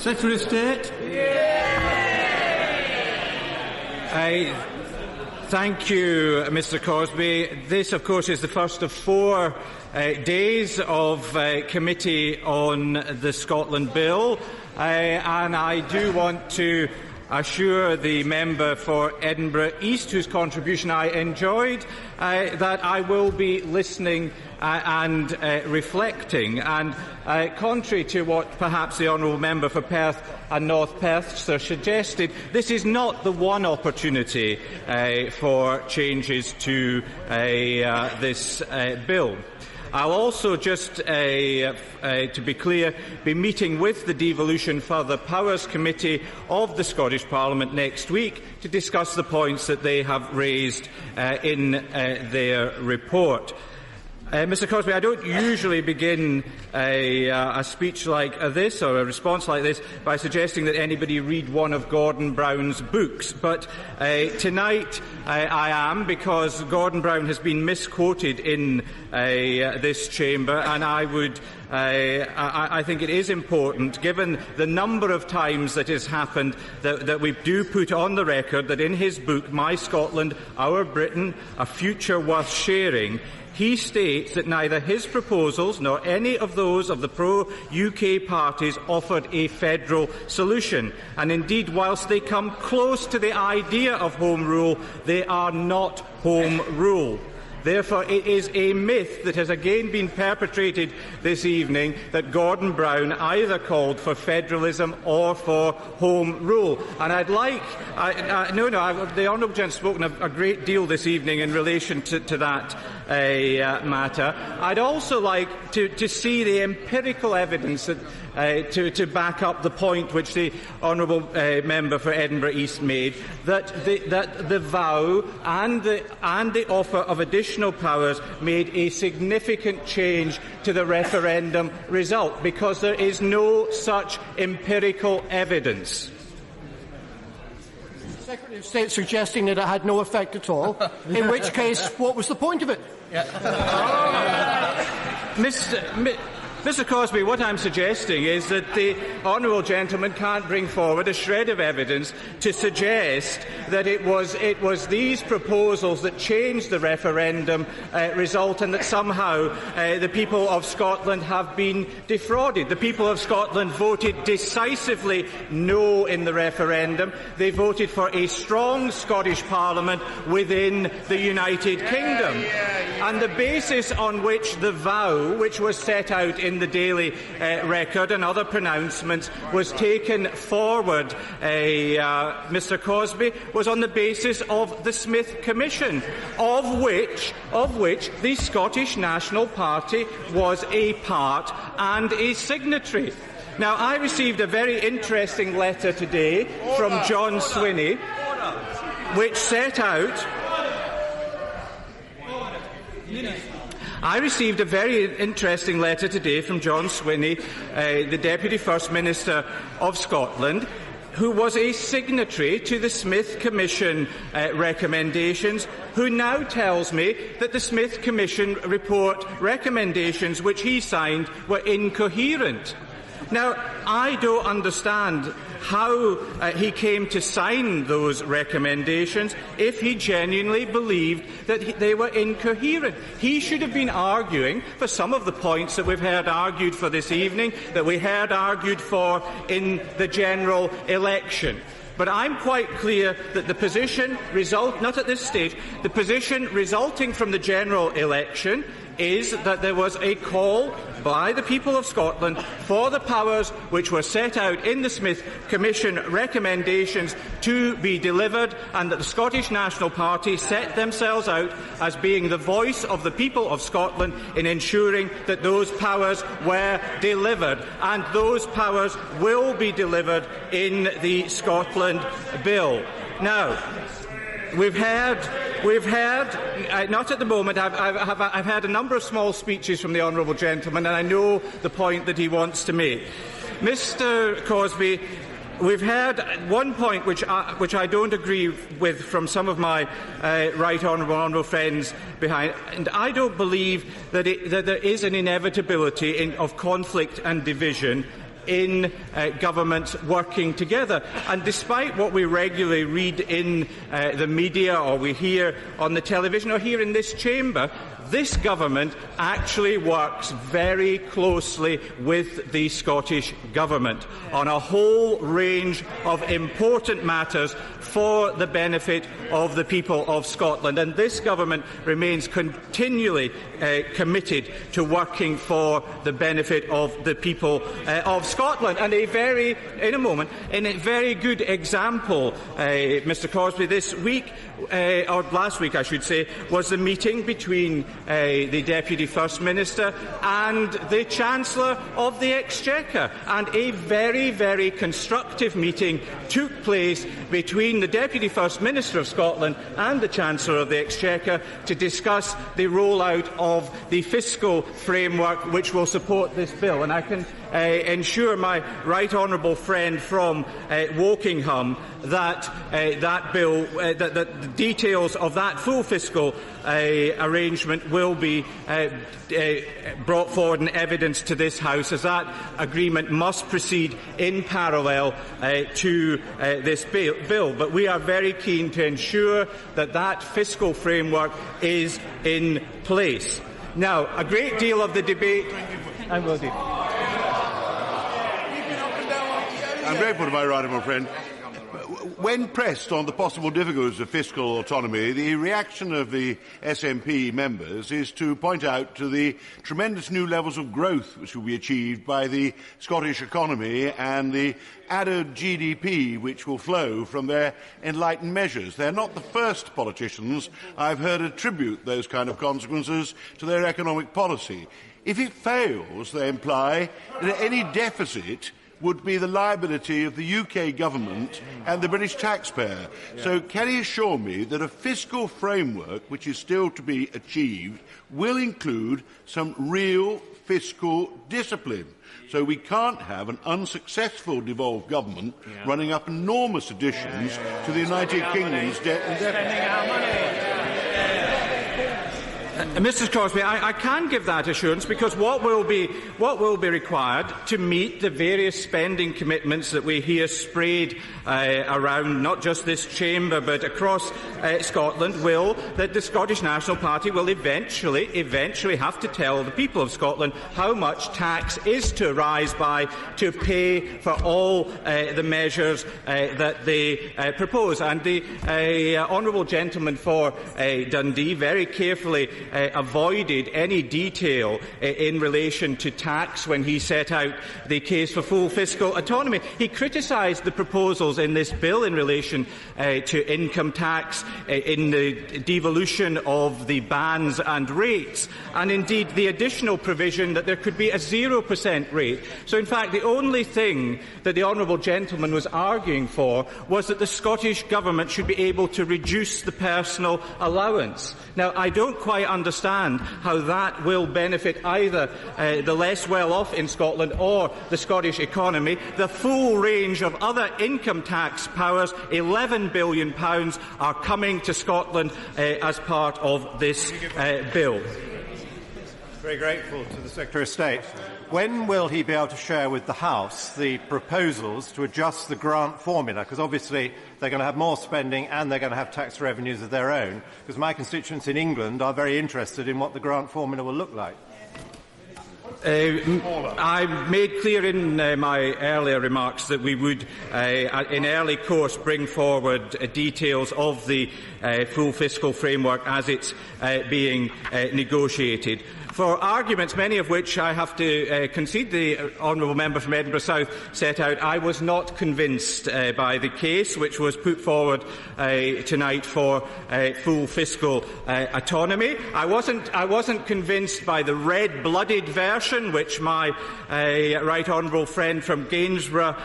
Secretary of State. Thank you, Mr Cosby. This, of course, is the first of 4 days of committee on the Scotland Bill, and I do want to assure the member for Edinburgh East, whose contribution I enjoyed, that I will be listening and reflecting. And contrary to what perhaps the honourable member for Perth and North Perthshire suggested, this is not the one opportunity for changes to this bill. I'll also, just to be clear, be meeting with the Devolution Further Powers Committee of the Scottish Parliament next week to discuss the points that they have raised in their report. Mr Cosby, I don't usually begin a speech like this, or a response like this, by suggesting that anybody read one of Gordon Brown's books, but tonight I am, because Gordon Brown has been misquoted in this chamber, and I think it is important, given the number of times that has happened, that we do put on the record that in his book, My Scotland, Our Britain, A Future Worth Sharing, he states that neither his proposals nor any of those of the pro-UK parties offered a federal solution. And indeed, whilst they come close to the idea of Home Rule, they are not Home Rule. Therefore, it is a myth that has again been perpetrated this evening that Gordon Brown either called for federalism or for Home Rule. And I'd like... the Honourable Gentleman has spoken a great deal this evening in relation to that matter. I'd also like to see the empirical evidence to back up the point which the honourable member for Edinburgh East made, that the vow and the offer of additional powers made a significant change to the referendum result, because there is no such empirical evidence. Secretary of State suggesting that it had no effect at all, in which case, what was the point of it? Mr Cosby, what I'm suggesting is that the honourable gentleman can't bring forward a shred of evidence to suggest that it was these proposals that changed the referendum result, and that somehow the people of Scotland have been defrauded. The people of Scotland voted decisively no in the referendum. They voted for a strong Scottish Parliament within the United Kingdom. And the basis on which the vow, which was set out in the Daily Record and other pronouncements, was taken forward, Mr Cosby, was on the basis of the Smith Commission, of which the Scottish National Party was a part and a signatory. Now, I received a very interesting letter today from John Swinney, which set out... I received a very interesting letter today from John Swinney, the Deputy First Minister of Scotland, who was a signatory to the Smith Commission recommendations, who now tells me that the Smith Commission report recommendations which he signed were incoherent. Now, I don't understand how he came to sign those recommendations if he genuinely believed that they were incoherent. He should have been arguing for some of the points that we've heard argued for this evening, that we heard argued for in the general election. But I'm quite clear that the position not at this stage, the position resulting from the general election is that there was a call by the people of Scotland for the powers which were set out in the Smith Commission recommendations to be delivered, and that the Scottish National Party set themselves out as being the voice of the people of Scotland in ensuring that those powers were delivered, and those powers will be delivered in the Scotland Bill. Now, We've heard, not at the moment, I've had a number of small speeches from the honourable gentleman, and I know the point that he wants to make. Mr Cosby, we've heard one point which I don't agree with from some of my right honourable friends behind, and I don't believe that there is an inevitability of conflict and division in governments working together. And despite what we regularly read in the media, or we hear on the television, or here in this chamber, this government actually works very closely with the Scottish Government on a whole range of important matters for the benefit of the people of Scotland. And this government remains continually committed to working for the benefit of the people of Scotland. And in a very good example, Mr Crosbie, this week, or last week I should say, was the meeting between the Deputy First Minister and the Chancellor of the Exchequer. And a very, very constructive meeting took place between the Deputy First Minister of Scotland and the Chancellor of the Exchequer to discuss the rollout of the fiscal framework which will support this bill. And I can ensure my right honourable friend from Wokingham that that bill, that the details of that full fiscal arrangement will be brought forward in evidence to this House, as that agreement must proceed in parallel to this bill. But we are very keen to ensure that that fiscal framework is in place. Now, a great deal of the debate... I will do. I'm grateful to my right honourable friend. When pressed on the possible difficulties of fiscal autonomy, the reaction of the SNP members is to point out to the tremendous new levels of growth which will be achieved by the Scottish economy and the added GDP which will flow from their enlightened measures. They're not the first politicians I've heard attribute those kind of consequences to their economic policy. If it fails, they imply that any deficit would be the liability of the UK government and the British taxpayer. Yeah. So can he assure me that a fiscal framework, which is still to be achieved, will include some real fiscal discipline? So we can't have an unsuccessful devolved government running up enormous additions to the United Kingdom's debt and deficit. Mr Crosbie, I can give that assurance, because what will be required to meet the various spending commitments that we hear sprayed around not just this chamber but across Scotland that the Scottish National Party will eventually have to tell the people of Scotland how much tax is to rise by to pay for all the measures that they propose. And the honourable gentleman for Dundee very carefully avoided any detail in relation to tax when he set out the case for full fiscal autonomy. He criticised the proposals in this bill in relation to income tax, in the devolution of the bands and rates, and indeed the additional provision that there could be a 0% rate. So in fact the only thing that the honourable gentleman was arguing for was that the Scottish Government should be able to reduce the personal allowance. Now, I don't quite understand how that will benefit either the less well-off in Scotland or the Scottish economy. The full range of other income tax powers, £11 billion, are coming to Scotland as part of this bill. Very grateful to the Secretary of State. When will he be able to share with the House the proposals to adjust the grant formula? Because obviously they're going to have more spending and they're going to have tax revenues of their own. Because my constituents in England are very interested in what the grant formula will look like. I made clear in my earlier remarks that we would, in early course, bring forward details of the full fiscal framework as it's being negotiated. For arguments, many of which I have to concede the honourable member from Edinburgh South set out, I was not convinced by the case which was put forward tonight for full fiscal autonomy. I wasn't convinced by the red-blooded version which my right honourable friend from Gainsborough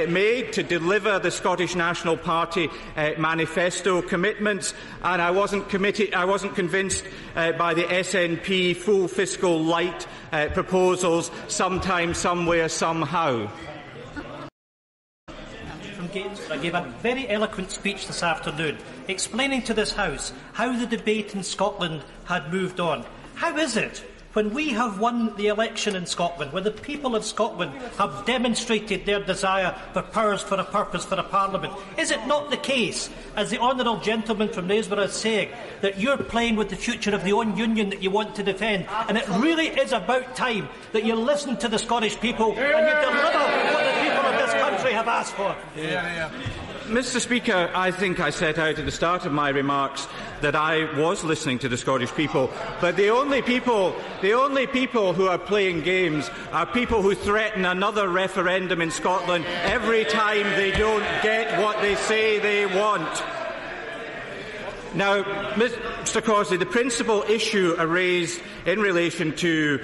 made to deliver the Scottish National Party manifesto commitments, and I wasn't convinced by the SNP full fiscal light proposals sometime, somewhere, somehow. From Gainsborough, I gave a very eloquent speech this afternoon explaining to this House how the debate in Scotland had moved on. How is it, When we have won the election in Scotland, when the people of Scotland have demonstrated their desire for powers for a purpose for a parliament, is it not the case, as the honourable gentleman from Naysborough is saying, that you're playing with the future of the own union that you want to defend? And it really is about time that you listen to the Scottish people and you deliver what the people of this country have asked for. Mr. Speaker, I think I set out at the start of my remarks that I was listening to the Scottish people, but the only people who are playing games are people who threaten another referendum in Scotland every time they don't get what they say they want. Now, Mr. Cawley, the principal issue raised in relation to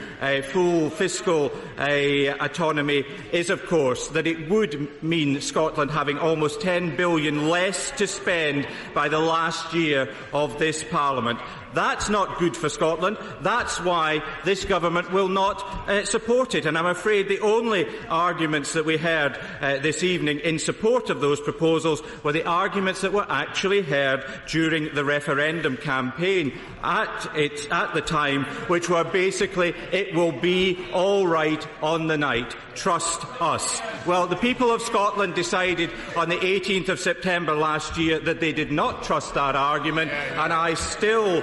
full fiscal autonomy is, of course, that it would mean Scotland having almost $10 billion less to spend by the last year of this Parliament. That's not good for Scotland. That's why this government will not support it. And I'm afraid the only arguments that we heard this evening in support of those proposals were the arguments that were actually heard during the referendum campaign at the time, which were basically, it will be all right on the night. Trust us. Well, the people of Scotland decided on the 18th of September last year that they did not trust that argument, and I still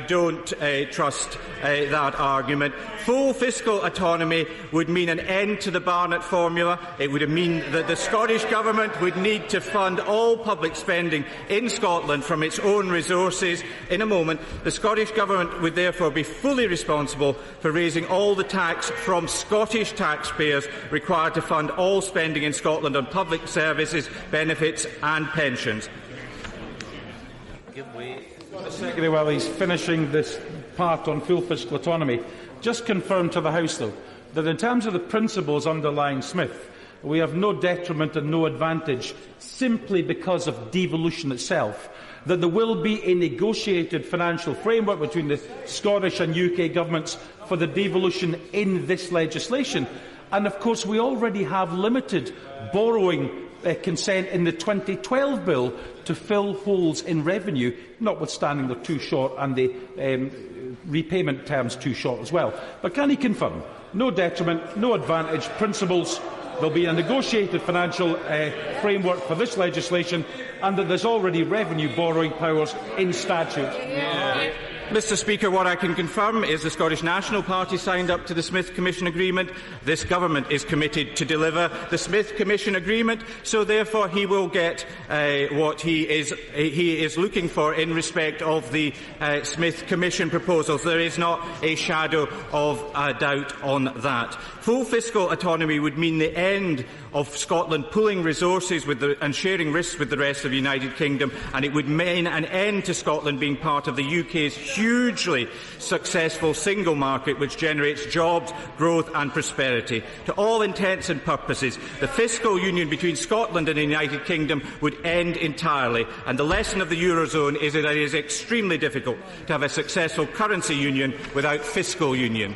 don't trust that argument. Full fiscal autonomy would mean an end to the Barnett formula. It would mean that the Scottish Government would need to fund all public spending in Scotland from its own resources. In a moment, the Scottish Government would therefore be fully responsible for raising all the tax from Scottish taxpayers required to fund all spending in Scotland on public services, benefits and pensions. The Secretary, while he's finishing this part on full fiscal autonomy, just confirm to the House, though, that in terms of the principles underlying Smith, we have no detriment and no advantage simply because of devolution itself, that there will be a negotiated financial framework between the Scottish and UK governments for the devolution in this legislation. And, of course, we already have limited borrowing consent in the 2012 bill to fill holes in revenue, notwithstanding they're too short and the repayment terms too short as well. But can he confirm, no detriment, no advantage, principles, there will be a negotiated financial framework for this legislation, and that there's already revenue borrowing powers in statute? Mr. Speaker, what I can confirm is the Scottish National Party signed up to the Smith Commission Agreement. This government is committed to deliver the Smith Commission Agreement, so therefore he will get what he is looking for in respect of the Smith Commission proposals. There is not a shadow of a doubt on that. Full fiscal autonomy would mean the end of Scotland pooling resources and sharing risks with the rest of the United Kingdom, and it would mean an end to Scotland being part of the UK's hugely successful single market, which generates jobs, growth and prosperity. To all intents and purposes, the fiscal union between Scotland and the United Kingdom would end entirely, and the lesson of the Eurozone is that it is extremely difficult to have a successful currency union without fiscal union.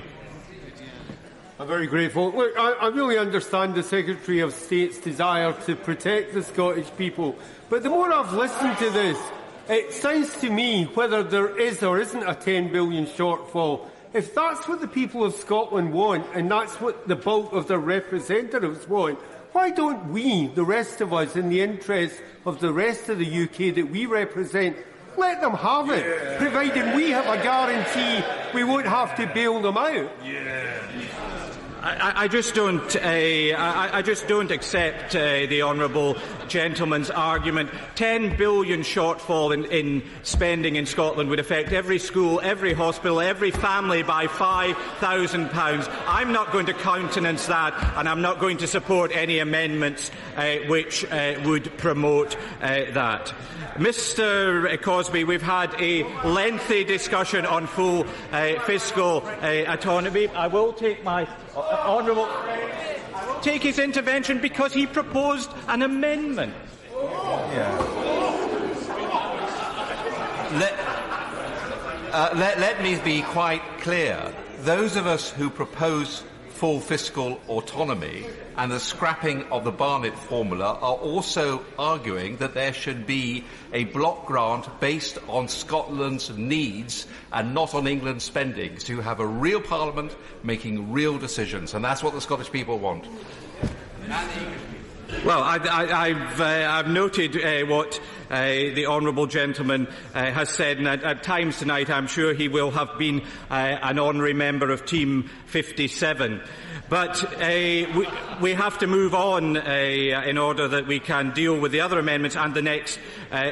I'm very grateful. Look, I really understand the Secretary of State's desire to protect the Scottish people, but the more I've listened to this, it sounds to me, whether there is or isn't a $10 billion shortfall, if that's what the people of Scotland want, and that's what the bulk of their representatives want, why don't we, the rest of us, in the interest of the rest of the UK that we represent, let them have it, provided we have a guarantee we won't have to bail them out? I just don't accept the honourable gentleman's argument. $10 billion shortfall in spending in Scotland would affect every school, every hospital, every family by £5,000. I'm not going to countenance that, and I'm not going to support any amendments which would promote that. Mr. Cosby, we've had a lengthy discussion on full fiscal autonomy. I will take my honourable take his intervention because he proposed an amendment. Let me be quite clear. Those of us who propose full fiscal autonomy and the scrapping of the Barnett formula are also arguing that there should be a block grant based on Scotland's needs and not on England's spending, to have a real Parliament making real decisions, and that's what the Scottish people want. Well, I've noted what the honourable gentleman has said, and at times tonight I'm sure he will have been an honorary member of Team 57. But we have to move on in order that we can deal with the other amendments and the next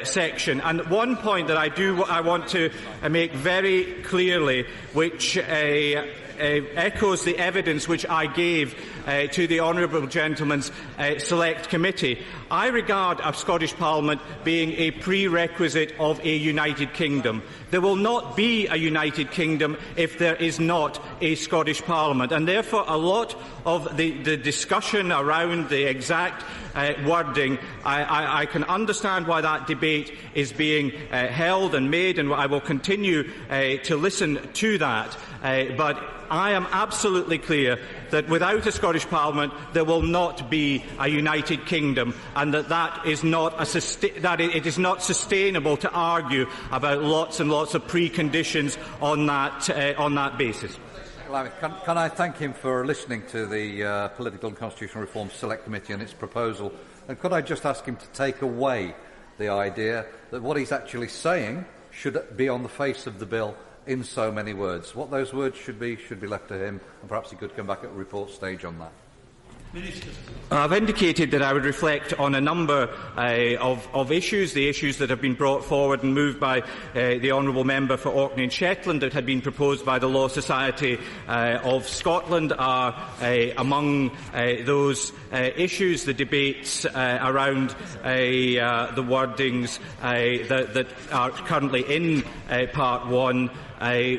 section. And one point that I want to make very clearly, which echoes the evidence which I gave to the honourable gentleman's select committee. I regard a Scottish Parliament being a prerequisite of a United Kingdom. There will not be a United Kingdom if there is not a Scottish Parliament, and therefore a lot of the discussion around the exact wording, I can understand why that debate is being held and made, and I will continue to listen to that. But I am absolutely clear that without a Scottish Parliament there will not be a United Kingdom, and that is not it is not sustainable to argue about lots and lots of preconditions on that basis. Can I thank him for listening to the Political and Constitutional Reform Select Committee and its proposal, and could I just ask him to take away the idea that what he's actually saying should be on the face of the bill in so many words. What those words should be left to him, and perhaps he could come back at report stage on that. I've indicated that I would reflect on a number of issues, the issues that have been brought forward and moved by the honourable member for Orkney and Shetland that had been proposed by the Law Society of Scotland are among those issues, the debates around the wordings that are currently in Part 1.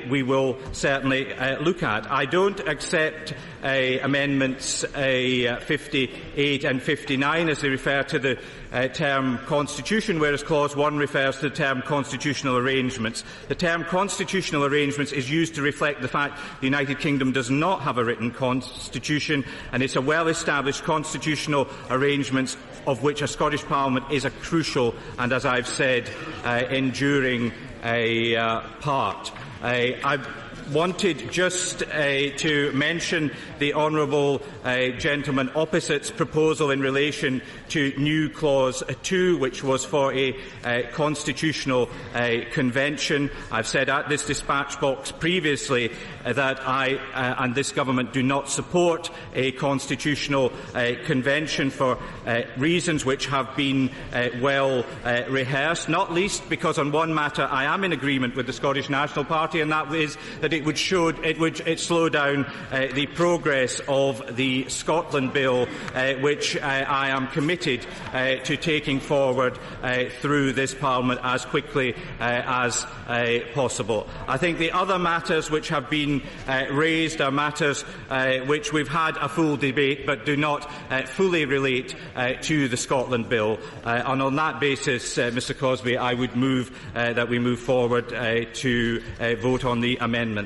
We will certainly look at. I don't accept amendments 58 and 59 as they refer to the term constitution, whereas clause 1 refers to the term constitutional arrangements. The term constitutional arrangements is used to reflect the fact the United Kingdom does not have a written constitution, and it's a well-established constitutional arrangements of which a Scottish Parliament is a crucial and, as I've said, enduring part. I wanted just to mention the honourable gentleman opposite's proposal in relation to new clause 2, which was for a constitutional convention. I've said at this dispatch box previously that I and this government do not support a constitutional convention for reasons which have been well rehearsed, not least because on one matter I am in agreement with the Scottish National Party, and that is that it would slow down the progress of the Scotland Bill, which I am committed to taking forward through this Parliament as quickly as possible. I think the other matters which have been raised are matters which we've had a full debate but do not fully relate to the Scotland Bill. And on that basis, Mr Cosby, I would move that we move forward to vote on the amendments.